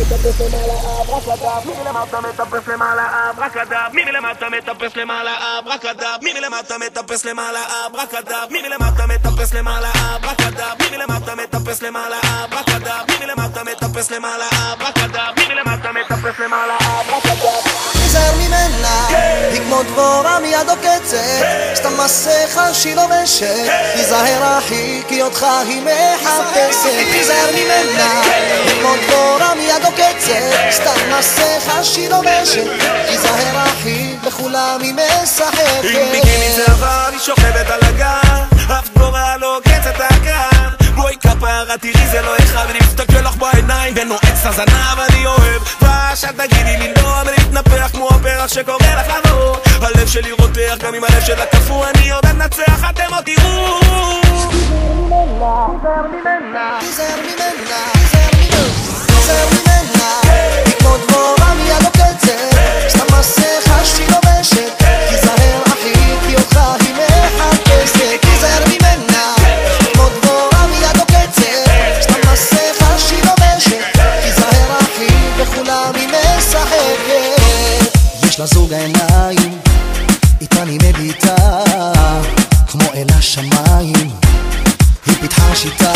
מטפס למעלה אברקדב, מי מלמטה מטפס למעלה אברקדב, מי מלמטה מטפס למעלה אברקדב, מי מלמטה מטפס למעלה אברקדב, מי מלמטה מטפס למעלה אברקדב, מי מלמטה מטפס למעלה אברקדב, מי מלמטה מטפס למעלה אברקדב, מי מלמטה מטפס למעלה אברקדב. תיזהר ממנה, היא כמו דבורה מיד עוקצת, סתם מסכה שהיא לובשת, תיזהר אחי כי אותך היא מחפשת. תיזהר ממנה, היא כמו דבורה מיד עוקצת, סתם מסכה שהיא לובשת, תיזהר אחי בכולם היא משחקת. עם ביקיני צבא היא שוכבת על הגן, אף דבורה לא עוקצת הגן. בואי כפרה תראי זה לא אחד, אני מסתכל לך בעיניים ונועץ הזנב אני אוהב דבש, אל תגידי לי לא, אבל להתנפח כמו הפרח שקורא לך לבוא. הלב שלי רותח גם אם הלב שלה קפוא, אני עוד אנצח אתם עוד תראו. תיזהר ממנה, תיזהר ממנה, תיזהר ממנה, היא כמו דבורה מיד עוקצת, סתם מסכה שהיא לובשת, תיזהר אחי כי אותך היא מחפשת. תיזהר ממנה, היא כמו דבורה מיד עוקצת, סתם מסכה שהיא לובשת, תיזהר אחי בכולם היא משחקת. יש לה זוג עיניים, איתן היא מביטה כמו אל השמיים, היא פיתחה שיטה,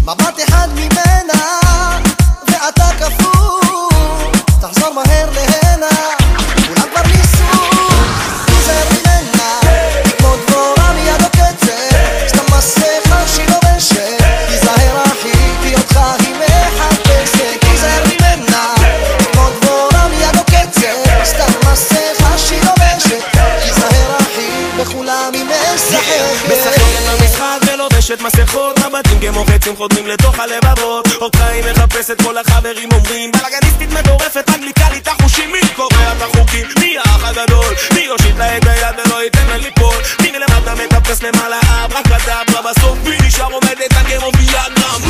מבט אחד ממנה ואתה כפור, תחזור מהר להנה, כולם כבר ניסו. תיזהר ממנה, היא כמו דבורה מיד עוקצת, סתם מסכה שהיא לובשת, תיזהר אחי כי אותך היא מחפשת. תיזהר ממנה, היא כמו דבורה מיד עוקצת, סתם מסכה שהיא לובשת, תיזהר אחי בכולם היא משחקת. ולובשת מסכות, מבטים כמו חצים חודרים לתוך הלבבות, אורקיים מחפשת כל החברים אומרים בלגניסטית מטורפת, מדליקה לי את החושים, מי קובע את החוקים, מי האח הגדול, מי יושיט לה את היד ולא ייתן לה ליפול, מי מלמטה מטפס למעלה אברקדברה, בסוף מי נשאר עומדת כמו ביאגרם.